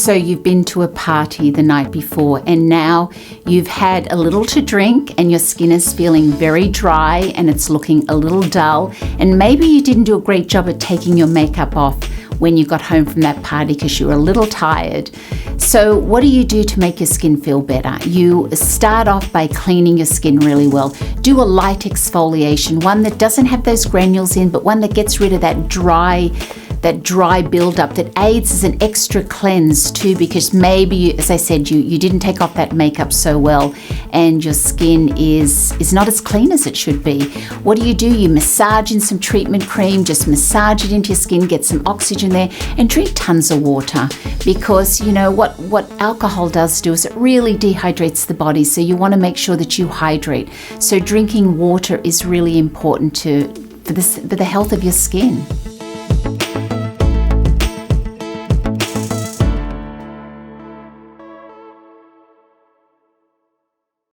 So you've been to a party the night before and now you've had a little to drink and your skin is feeling very dry and it's looking a little dull, and maybe you didn't do a great job at taking your makeup off when you got home from that party because you were a little tired. So what do you do to make your skin feel better? You start off by cleaning your skin really well. Do a light exfoliation, one that doesn't have those granules in, but one that gets rid of that dry buildup, that aids as an extra cleanse too, because maybe, as I said, you didn't take off that makeup so well and your skin is not as clean as it should be. What do? You massage in some treatment cream, just massage it into your skin, get some oxygen there, and drink tons of water, because you know what alcohol does do is it really dehydrates the body, so you want to make sure that you hydrate. So drinking water is really important for the health of your skin.